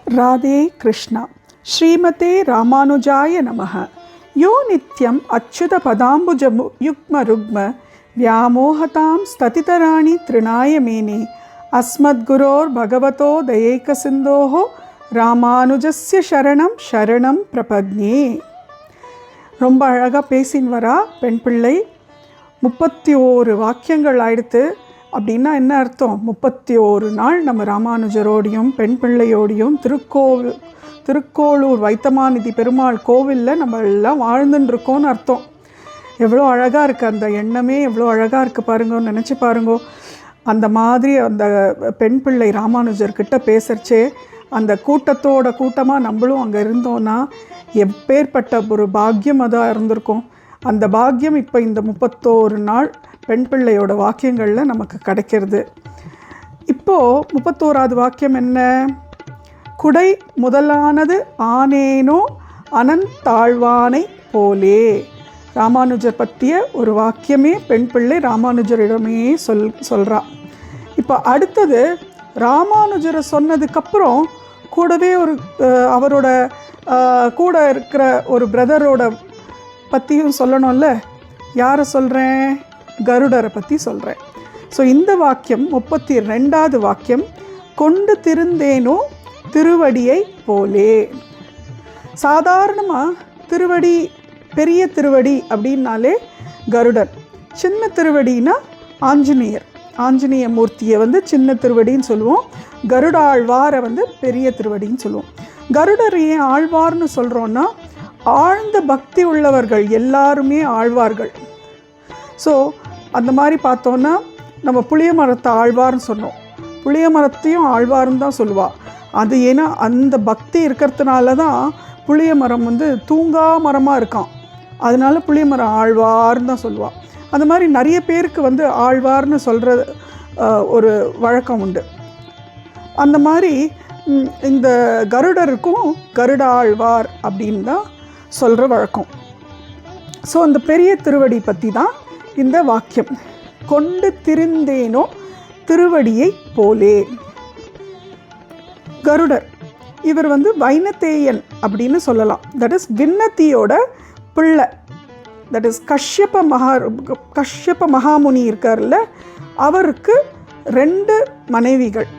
राधे कृष्ण श्रीमते रामानुजाय नमः। यो नित्यं अच्युतपदाम्बुजयुग्मरुग्म व्यामोहतां स्ततितराणि तृणाय मेने अस्मद्गुरोर्भगवतो दयैकसिन्धोः ராமானுஜஸ்ய சரணம் சரணம் பிரபத்யே. ரொம்ப அழகாக பேசின்னு வரா பெண் பிள்ளை. 31 வாக்கியங்கள் ஆயிடுத்து. அப்படின்னா என்ன அர்த்தம்? 31 நாள் நம்ம ராமானுஜரோடையும் பெண் பிள்ளையோடையும் திருக்கோளூர் வைத்தமாநிதி பெருமாள் கோவிலில் நம்ம எல்லாம் வாழ்ந்துட்டுருக்கோன்னு அர்த்தம். எவ்வளோ அழகாக இருக்குது அந்த எண்ணமே, எவ்வளோ அழகாக இருக்குது பாருங்கன்னு நினச்சி பாருங்கோ. அந்த மாதிரி அந்த பெண் பிள்ளை ராமானுஜர்கிட்ட பேசுகிறச்சே அந்த கூட்டத்தோட கூட்டமாக நம்மளும் அங்கே இருந்தோன்னா எப்பேற்பட்ட ஒரு பாக்கியம் அதாக இருந்திருக்கும். அந்த பாக்கியம் இப்போ இந்த 31 நாள் பெண் பிள்ளையோட வாக்கியங்களில் நமக்கு கிடைக்கிறது. இப்போது 31வது வாக்கியம் என்ன? குடை முதலானது ஆனேனோ அனந்தாழ்வானை போலே. ராமானுஜர் பற்றிய ஒரு வாக்கியமே பெண் பிள்ளை ராமானுஜரிடமே சொல்கிறா. இப்போ அடுத்தது ராமானுஜரை சொன்னதுக்கப்புறம் கூடவே ஒரு அவரோட கூட இருக்கிற ஒரு பிரதரோட பற்றியும் சொல்லணும்ல. யாரை சொல்கிறேன்? கருடரை பற்றி சொல்கிறேன். ஸோ இந்த வாக்கியம் 32வது வாக்கியம், கொண்டு திருந்தேனோ திருவடியை போலே. சாதாரணமாக திருவடி, பெரிய திருவடி அப்படின்னாலே கருடர், சின்ன திருவடினா ஆஞ்சநேய மூர்த்தியை சின்ன திருவடின்னு சொல்லுவோம். கருட ஆழ்வாரை பெரிய திருவடின்னு சொல்லுவோம். கருடர் ஏன் ஆழ்வார்னு சொல்கிறோன்னா, ஆழ்ந்த பக்தி உள்ளவர்கள் எல்லாருமே ஆழ்வார்கள். ஸோ அந்த மாதிரி பார்த்தோன்னா நம்ம புளிய மரத்தை ஆழ்வார்னு சொன்னோம். புளிய மரத்தையும் ஆழ்வார்னு தான் சொல்லுவாள். அது ஏன்னா அந்த பக்தி இருக்கிறதுனால தான் புளிய மரம் தூங்கா மரமாக இருக்கான். அதனால புளிய மரம் ஆழ்வார்னு தான் சொல்லுவாள். அந்த மாதிரி நிறைய பேருக்கு ஆழ்வார்னு சொல்கிற ஒரு வழக்கம் உண்டு. அந்த மாதிரி இந்த கருடருக்கும் கருட ஆழ்வார் அப்படின்னு தான் சொல்கிற வழக்கம். ஸோ அந்த பெரிய திருவடி பற்றி தான் இந்த வாக்கியம். கொண்டு திருந்தேனோ திருவடியை போலே. கருடர் இவர் வைனதேயன் அப்படின்னு சொல்லலாம். தட் இஸ் விண்ணத்தியோட பிள்ளை. தட் இஸ் கஷ்யப மகாமுனி இருக்கார்ல, அவருக்கு 2 மனைவிகள்.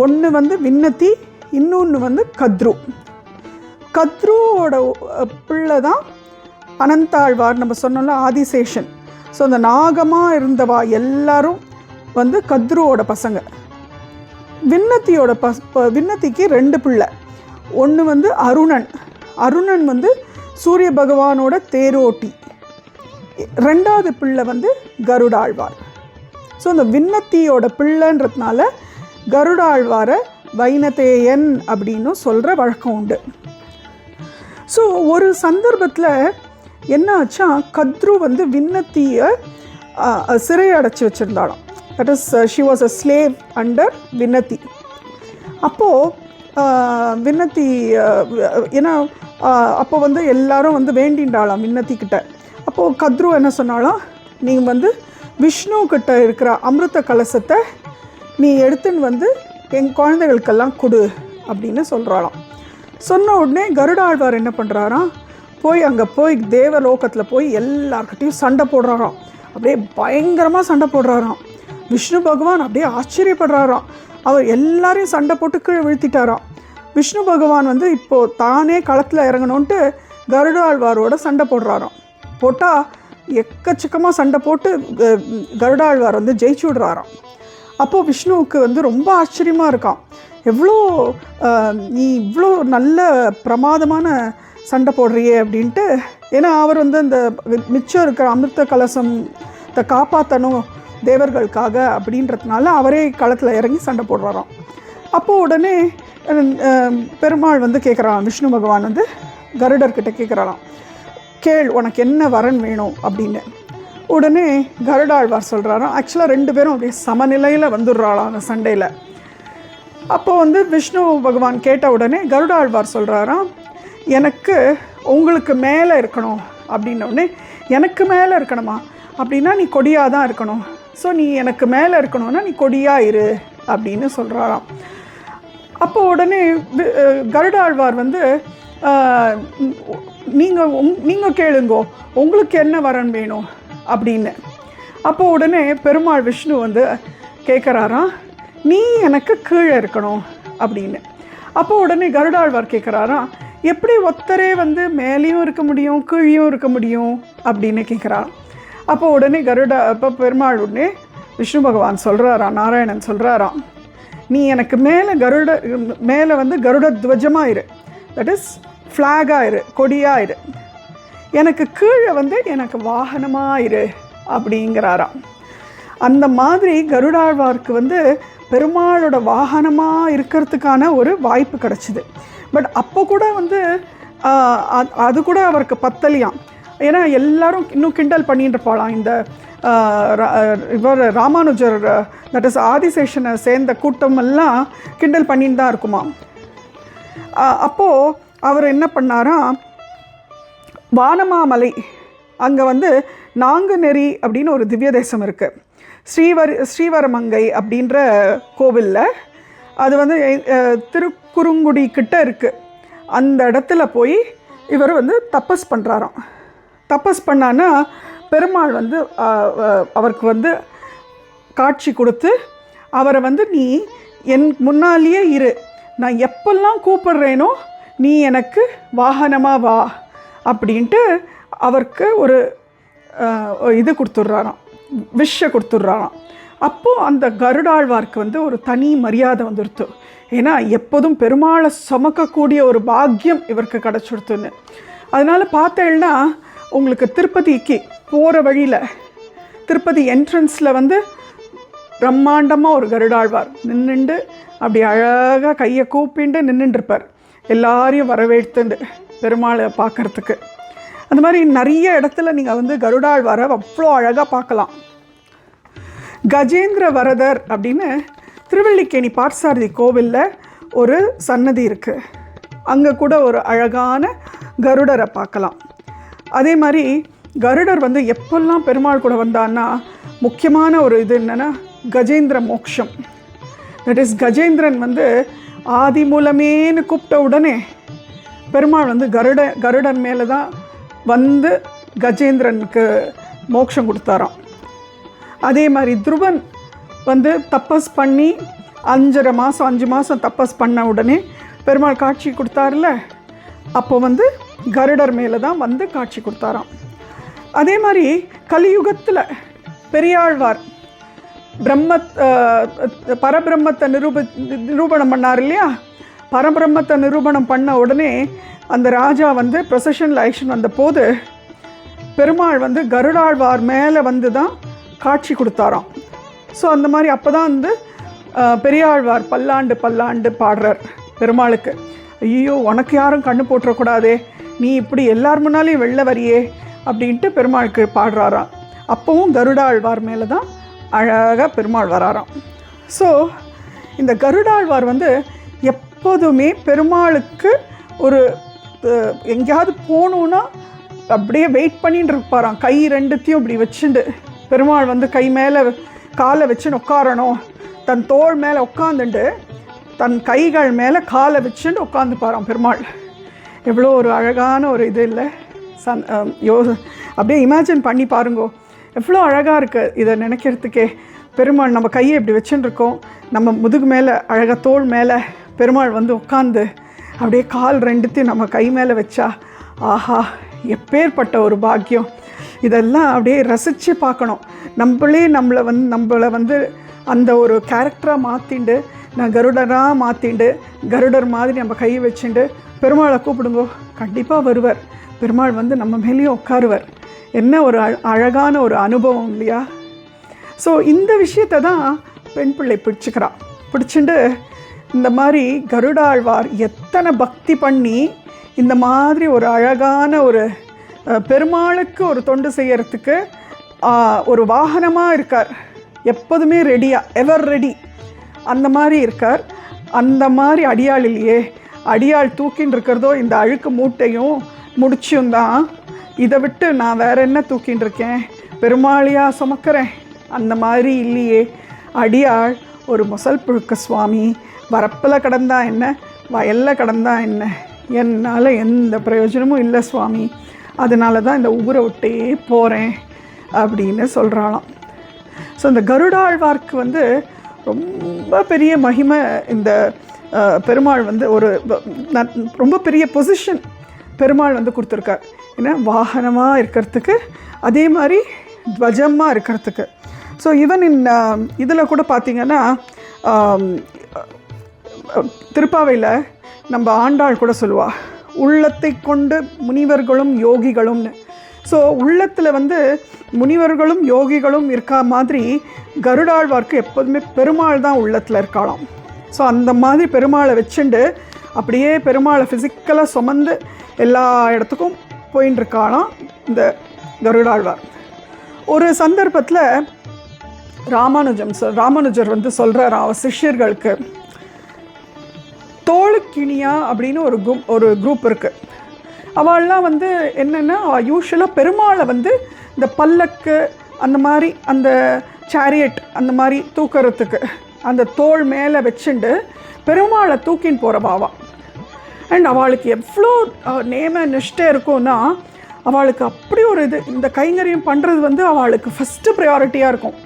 ஒன்று விண்ணத்தி, இன்னொன்று கத்ரு. கத்ருவோட பிள்ளை தான் அனந்தாழ்வார். நம்ம சொன்னோம்ல ஆதிசேஷன். ஸோ அந்த நாகமாக இருந்தவா எல்லாரும் கத்ருவோட பசங்க. விண்ணத்தியோட விண்ணத்திக்கு 2 பிள்ளை. ஒன்று அருணன் சூரிய பகவானோட தேரோட்டி. 2வது பிள்ளை கருடாழ்வார். ஸோ அந்த விண்ணத்தியோட பிள்ளைன்றதுனால கருடாழ்வாரை வைனதேயன் அப்படின்னு சொல்கிற வழக்கம் உண்டு. ஸோ ஒரு சந்தர்ப்பத்தில் என்ன ஆச்சா, கத்ரு விண்ணத்தியை சிறை அடைச்சி வச்சுருந்தாளாம். That is she was a slave under Vinata. அப்போது விண்ணத்தி ஏன்னா அப்போ எல்லாரும் வேண்டின்றாளாம் விண்ணத்திக்கிட்ட. அப்போது கத்ரு என்ன சொன்னாலாம், நீங்கள் விஷ்ணுக்கிட்ட இருக்கிற அமிர்த கலசத்தை நீ எடுத்துன்னு எங்கள் குழந்தைகளுக்கெல்லாம் கொடு அப்படின்னு சொல்கிறாளாம். சொன்ன உடனே கருடாழ்வார் என்ன பண்ணுறாராம், அங்கே போய் தேவலோகத்தில் போய் எல்லார்கிட்டையும் சண்டை போடுறாராம். அப்படியே பயங்கரமாக சண்டை போடுறாராம். விஷ்ணு பகவான் அப்படியே ஆச்சரியப்படுறாராம். அவர் எல்லாரையும் சண்டை போட்டு கீழே வீழ்த்திட்டாராம். விஷ்ணு பகவான் இப்போது தானே களத்தில் இறங்கணுன்ட்டு கருடாழ்வாரோட சண்டை போடுறாராம். போட்டால் எக்கச்சக்கமாக சண்டை போட்டு கருடாழ்வார் ஜெயிச்சு விடுறாராம். அப்போது விஷ்ணுவுக்கு ரொம்ப ஆச்சரியமாக இருக்கான். எவ்வளோ நீ இவ்வளோ நல்ல பிரமாதமான சண்டை போடுறியே அப்படின்ட்டு. ஏன்னா அவர் அந்த மிச்சம் இருக்கிற அமிர்த கலசத்தை காப்பாற்றணும் தேவர்களுக்காக அப்படின்றதுனால அவரே களத்தில் இறங்கி சண்டை போடுறாராம். அப்போது உடனே பெருமாள் கேட்குறான், விஷ்ணு பகவான் கருடர்கிட்ட கேட்குறாராம், கேள் உனக்கு என்ன வரன் வேணும் அப்படின்னு. உடனே கருடாழ்வார் சொல்கிறாராம், ஆக்சுவலாக 2 பேரும் அப்படியே சமநிலையில் வந்துடுறாளாம் அந்த சண்டையில். அப்போது விஷ்ணு பகவான் கேட்ட உடனே கருடாழ்வார் சொல்கிறாராம், எனக்கு உங்களுக்கு மேலே இருக்கணும் அப்படின்னோடனே, எனக்கு மேலே இருக்கணுமா அப்படின்னா நீ கொடியாக தான் இருக்கணும். ஸோ நீ எனக்கு மேலே இருக்கணும்னா நீ கொடியாக இரு அப்படின்னு சொல்கிறாராம். அப்போ உடனே கருடாழ்வார் வந்து நீங்கள் கேளுங்கோ, உங்களுக்கு என்ன வரன் வேணும் அப்படின்னு. அப்போ உடனே பெருமாள் விஷ்ணு வந்து கேட்குறாராம், நீ எனக்கு கீழே இருக்கணும் அப்படின்னு. அப்போ உடனே கருடாழ்வார் கேட்குறாராம், எப்படி ஒத்தரே வந்து மேலேயும் இருக்க முடியும் கீழேயும் இருக்க முடியும் அப்படின்னு கேட்குறார். அப்போ உடனே அப்போ பெருமாள் உடனே விஷ்ணு பகவான் சொல்கிறாராம், நாராயணன் சொல்கிறாராம், நீ எனக்கு மேலே வந்து கருட துவஜமாக இரு, தட் இஸ் ஃப்ளாகாக இரு, கொடியாக இரு, எனக்கு கீழே வந்து எனக்கு வாகனமாக இரு அப்படிங்கிறாராம். அந்த மாதிரி கருடாழ்வாருக்கு வந்து பெருமாளோட வாகனமாக இருக்கிறதுக்கான ஒரு வாய்ப்பு கிடச்சிது. பட் அப்போ கூட வந்து அது கூட அவருக்கு பத்தலையாம். ஏன்னா எல்லாரும் இன்னும் கிண்டல் பண்ணிட்டு இருப்பாளாம். இந்த இவர் ராமானுஜர், தட் இஸ் ஆதிசேஷனை சேர்ந்த கூட்டமெல்லாம் கிண்டல் பண்ணிட்டு தான் இருக்குமா. அப்போது அவர் என்ன பண்ணாராம், வானமாமலை அங்கே வந்து நாங்குநெறி அப்படின்னு ஒரு திவ்ய தேசம் இருக்குது, ஸ்ரீவரமங்கை அப்படின்ற கோவிலில். அது வந்து திருக்குறுங்குடி கிட்ட இருக்குது. அந்த இடத்துல போய் இவர் வந்து தபஸ் பண்ணுறாராம். தபஸ் பண்ணான்னா பெருமாள் வந்து அவருக்கு வந்து காட்சி கொடுத்து அவரை வந்து நீ என் முன்னாலேயே இரு, நான் எப்பெல்லாம் கூப்பிடுறேனோ நீ எனக்கு வாகனமாக வா அப்படின்ட்டு அவருக்கு ஒரு இது கொடுத்துட்றாராம், விஷ கொடுத்துட்றாராம். அப்போது அந்த கருடாழ்வார்க்கு வந்து ஒரு தனி மரியாதை வந்துடுத்து. ஏன்னா எப்போதும் பெருமாளை சுமக்கக்கூடிய ஒரு பாக்கியம் இவருக்கு கிடச்சிடுத்துன்னு. அதனால் பார்த்தேன்னா உங்களுக்கு திருப்பதிக்கு போகிற வழியில் திருப்பதி என்ட்ரன்ஸில் வந்து பிரம்மாண்டமாக ஒரு கருடாழ்வார் நின்றுண்டு அப்படி அழகாக கையை கூப்பிண்டு நின்றுட்டுருப்பார், எல்லாரையும் வரவேற்றுண்டு பெருமாளை பார்க்குறதுக்கு. அந்த மாதிரி நிறைய இடத்துல நீங்கள் வந்து கருடாழ்வாரை அவ்வளோ அழகாக பார்க்கலாம். கஜேந்திர வரதர் அப்படின்னு திருவல்லிக்கேணி பார்த்தசாரதி கோவிலில் ஒரு சன்னதி இருக்குது. அங்கே கூட ஒரு அழகான கருடரை பார்க்கலாம். அதே மாதிரி கருடர் வந்து எப்பெல்லாம் பெருமாள் கூட வந்தான்னா முக்கியமான ஒரு இது என்னென்னா கஜேந்திர மோக்ஷம். தட் இஸ் கஜேந்திரன் வந்து ஆதி மூலமேன்னு கூப்பிட்ட உடனே பெருமாள் வந்து கருடன் மேலே தான் வந்து கஜேந்திரனுக்கு மோட்சம் கொடுத்தாராம். அதே மாதிரி துருவன் வந்து தபஸ் பண்ணி 5 மாதம் தபஸ் பண்ண உடனே பெருமாள் காட்சி கொடுத்தார்ல, அப்போ வந்து கருடர் மேலே தான் வந்து காட்சி கொடுத்தாராம். அதே மாதிரி கலியுகத்தில் பெரியாழ்வார் பரபிரம்மத்தை நிரூபணம் பண்ணார் இல்லையா. பரபிரம்மத்தை நிரூபணம் பண்ண உடனே அந்த ராஜா வந்து ப்ரொசஷனில் ஆக்ஷன் வந்த போது பெருமாள் வந்து கருடாழ்வார் மேலே வந்து தான் காட்சி கொடுத்தாராம். ஸோ அந்த மாதிரி அப்போ தான் வந்து பெரியாழ்வார் பல்லாண்டு பல்லாண்டு பாடுறார் பெருமாளுக்கு. ஐயோ உனக்கு யாரும் கண்ணு போட்டுறக்கூடாதே, நீ இப்படி எல்லார் முன்னாலேயும் வெளில வரியே அப்படின்ட்டு பெருமாளுக்கு பாடுறாராம். அப்போவும் கருடாழ்வார் மேலே தான் அழகாக பெருமாள் வராராம். ஸோ இந்த கருடாழ்வார் வந்து எப்போதுமே பெருமாளுக்கு ஒரு எங்கேயாவது போகணுன்னா அப்படியே வெயிட் பண்ணிட்டு இருப்பாராம். கை ரெண்டுத்தையும் இப்படி வச்சுட்டு பெருமாள் வந்து கை மேலே காலை வச்சுன்னு உட்காரணும், தன் தோள் மேலே உட்காந்துட்டு தன் கைகள் மேலே காலை வச்சுட்டு உட்காந்துப்பாராம் பெருமாள். எவ்வளோ ஒரு அழகான ஒரு இது இல்லை, அப்படியே இமேஜின் பண்ணி பாருங்கோ, எவ்வளோ அழகாக இருக்குது இதை நினைக்கிறதுக்கே. பெருமாள் நம்ம கையை இப்படி வச்சுட்டுருக்கோம், நம்ம முதுகு மேலே அழகாக தோள் மேலே பெருமாள் வந்து உட்காந்து அப்படியே கால் ரெண்டுத்தையும் நம்ம கை மேலே வச்சா ஆஹா எப்பேற்பட்ட ஒரு பாக்கியம். இதெல்லாம் அப்படியே ரசித்து பார்க்கணும். நம்மளை வந்து அந்த ஒரு கேரக்டராக மாற்றிண்டு, நான் கருடராக மாற்றிண்டு கருடர் மாதிரி நம்ம கை வச்சுட்டு பெருமாளை கூப்பிடுங்கோ, கண்டிப்பாக வருவார். பெருமாள் வந்து நம்ம மேலேயும் உட்காருவார். என்ன ஒரு அழகான ஒரு அனுபவம் இல்லையா. ஸோ இந்த விஷயத்தை தான் பெண் பிள்ளை பிடிச்சுட்டு இந்த மாதிரி கருடாழ்வார் எத்தனை பக்தி பண்ணி இந்த மாதிரி ஒரு அழகான ஒரு பெருமாளுக்கு ஒரு தொண்டு செய்யறதுக்கு ஒரு வாகனமாக இருக்கார். எப்போதுமே ரெடியாக, எவர் ரெடி அந்த மாதிரி இருக்கார். அந்த மாதிரி அடியாள் இல்லையே, அடியாள் தூக்கின்னு இருக்கிறதோ இந்த அழுக்கு மூட்டையும் முடிச்சும் தான். இதை விட்டு நான் வேறு என்ன தூக்கின்னு இருக்கேன், பெருமாளையாக சுமக்கிறேன், அந்த மாதிரி இல்லையே. அடியாள் ஒரு முசல் புழுக்க சுவாமி, வரப்பில் கடந்தா என்ன, வயலில் கடந்தா என்ன, என்னால் எந்த பிரயோஜனமும் இல்லை சுவாமி, அதனால தான் இந்த ஊரை விட்டே போகிறேன் அப்படின்னு சொல்கிறாளாம். ஸோ இந்த கருடாழ்வார்க்கு வந்து ரொம்ப பெரிய மகிமை இந்த பெருமாள் வந்து ஒரு ரொம்ப பெரிய பொசிஷன் பெருமாள் வந்து கொடுத்துருக்கார். ஏன்னா வாகனமாக இருக்கிறதுக்கு, அதே மாதிரி துவஜமாக இருக்கிறதுக்கு. ஸோ ஈவன் இதில் கூட பார்த்திங்கன்னா திருப்பாவையில் நம்ம ஆண்டாள் கூட சொல்லுவாள், உள்ளத்தை கொண்டு முனிவர்களும் யோகிகளும்னு. ஸோ உள்ளத்தில் வந்து முனிவர்களும் யோகிகளும் இருக்கா மாதிரி கருடாழ்வார்க்கு எப்போதுமே பெருமாள் தான் உள்ளத்தில் இருக்காளாம். ஸோ அந்த மாதிரி பெருமாளை வச்சுண்டு அப்படியே பெருமாளை ஃபிசிக்கலாக சுமந்து எல்லா இடத்துக்கும் போயின்னு இருக்காளாம் இந்த கருடாழ்வார். ஒரு சந்தர்ப்பத்தில் ராமானுஜர் வந்து சொல்கிறார் அவர் சிஷ்யர்களுக்கு, தோளுக்கிணியா அப்படின்னு ஒரு குரூப் இருக்குது. அவள்லாம் வந்து என்னென்னா யூஸ்வலாக பெருமாளை வந்து இந்த பல்லக்கு அந்த மாதிரி அந்த சேரியட் அந்த மாதிரி தூக்கிறதுக்கு அந்த தோள் மேலே வச்சுண்டு பெருமாளை தூக்கின்னு போகிறவாவா. அண்ட் அவளுக்கு எவ்வளோ நேம நிஷ்டை இருக்கும்னா அவளுக்கு அப்படி ஒரு இந்த கைங்கரியம் பண்ணுறது வந்து அவளுக்கு ஃபஸ்ட்டு ப்ரையாரிட்டியாக இருக்கும்.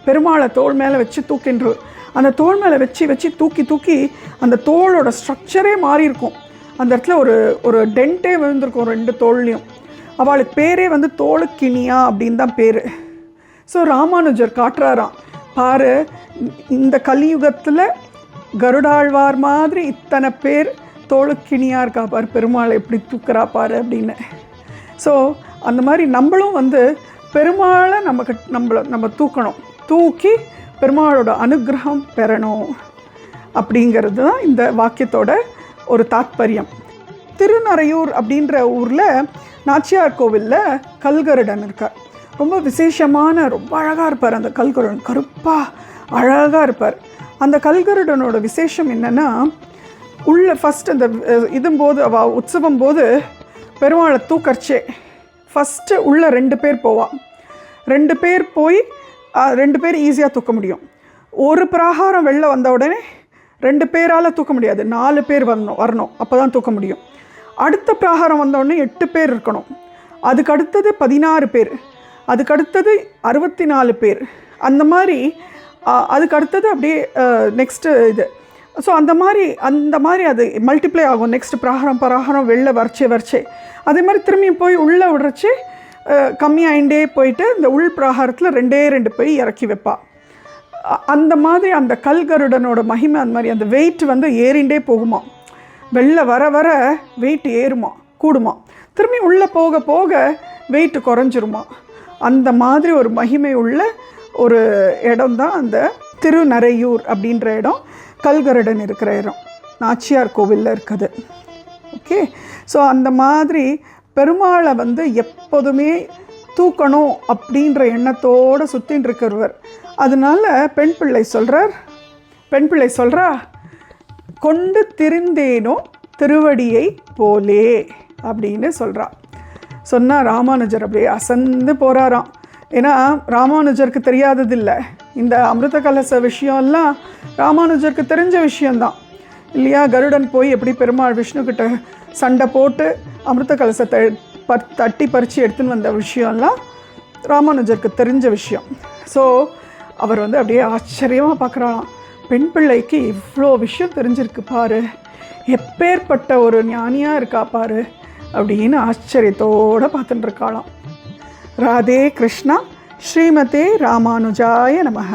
பெருமாளை தோள் மேலே வச்சு தூக்கின்று அந்த தோள் மேலே வச்சு தூக்கி அந்த தோளோட ஸ்ட்ரக்சரே மாறி இருக்கும். அந்த இடத்துல ஒரு டென்ட்டே விழுந்திருக்கும் 2 தோள்லையும். அவளுக்கு பேரே வந்து தோளுக்கிணியா அப்படின்னு தான் பேர். ஸோ ராமானுஜர் காட்டுறாராம், பாரு இந்த கலியுகத்தில் கருடாழ்வார் மாதிரி இத்தனை பேர் தோளுக்கிணியாக இருக்கா பாரு, பெருமாளை எப்படி தூக்குறா பாரு அப்படின்னு. ஸோ அந்த மாதிரி நம்மளும் வந்து பெருமாளை நம்ம தூக்கணும், தூக்கி பெருமாளோட அனுகிரகம் பெறணும் அப்படிங்கிறது தான் இந்த வாக்கியத்தோட ஒரு தாத்பரியம். திருநறையூர் அப்படின்ற ஊரில் நாச்சியார் கோவிலில் கல்கருடன் இருக்கார். ரொம்ப விசேஷமான, ரொம்ப அழகாக இருப்பார் அந்த கல்கருடன், கருப்பாக அழகாக இருப்பார். அந்த கல்கருடனோட விசேஷம் என்னென்னா, உள்ள ஃபஸ்ட் அந்த இதும்போது உற்சவம் போது பெருமாளை தூக்கர்ச்சே ஃபஸ்ட்டு உள்ள 2 பேர் போவாள். 2 பேர் போய் 2 பேர் ஈஸியாக தூக்க முடியும். ஒரு பிராகாரம் வெளில வந்த உடனே 2 பேரால் தூக்க முடியாது, 4 பேர் வரணும் அப்போ தான் தூக்க முடியும். அடுத்த பிராகாரம் வந்தோடனே 8 பேர் இருக்கணும். அதுக்கு அடுத்தது 16 பேர், அதுக்கு அடுத்தது 64 பேர், அந்த மாதிரி அதுக்கு அடுத்தது அப்படியே நெக்ஸ்ட்டு இது. ஸோ அந்த மாதிரி அது மல்டிப்ளை ஆகும். நெக்ஸ்ட் பிராகாரம் வெளில வரைச்சே அதே மாதிரி திரும்பியும் போய் உள்ளே விடுறச்சே கம்மியாகிண்டே போயிட்டு இந்த உள் பிராகாரத்தில் 2 போய் இறக்கி வைப்பா. அந்த மாதிரி அந்த கல்கருடனோட மகிமை அந்த மாதிரி அந்த வெயிட் வந்து ஏறிண்டே போகுமா. வெளில வர வெயிட் ஏறுமா, கூடுமா, திரும்பி உள்ளே போக வெயிட் குறைஞ்சிருமா. அந்த மாதிரி ஒரு மகிமை உள்ள ஒரு இடம் தான் அந்த திருநறையூர் அப்படின்ற இடம், கல்கருடன் இருக்கிற இடம், நாச்சியார் கோவிலில் இருக்குது. ஓகே. ஸோ அந்த மாதிரி பெருமாளை வந்து எப்போதுமே தூக்கணும் அப்படின்ற எண்ணத்தோடு சுற்றின்னு இருக்கிறவர். அதனால பெண் பிள்ளை சொல்கிறா, கொண்டு திரிந்தேனோ திருவடியை போலே அப்படின்னு சொல்கிறா. சொன்னால் ராமானுஜர் அப்படியே அசந்து போகிறாராம். ஏன்னா ராமானுஜருக்கு தெரியாததில்லை, இந்த அமிர்த கலச விஷயம்லாம் ராமானுஜருக்கு தெரிஞ்ச விஷயந்தான் இல்லையா. கருடன் போய் எப்படி பெருமாள் விஷ்ணுக்கிட்ட சண்டை போட்டு அமிர்த கலசத்தை தட்டி பறித்து எடுத்துன்னு வந்த விஷயம்லாம் ராமானுஜருக்கு தெரிஞ்ச விஷயம். ஸோ அவர் வந்து அப்படியே ஆச்சரியமாக பார்க்குறாராம், பெண் பிள்ளைக்கு இவ்வளோ விஷயம் தெரிஞ்சிருக்கு பாரு, எப்பேற்பட்ட ஒரு ஞானியாக இருக்கா பாரு அப்படின்னு ஆச்சரியத்தோடு பார்த்துட்டு இருக்காளாம். ராதே கிருஷ்ணா. ஸ்ரீமதே ராமானுஜாய நமஹ.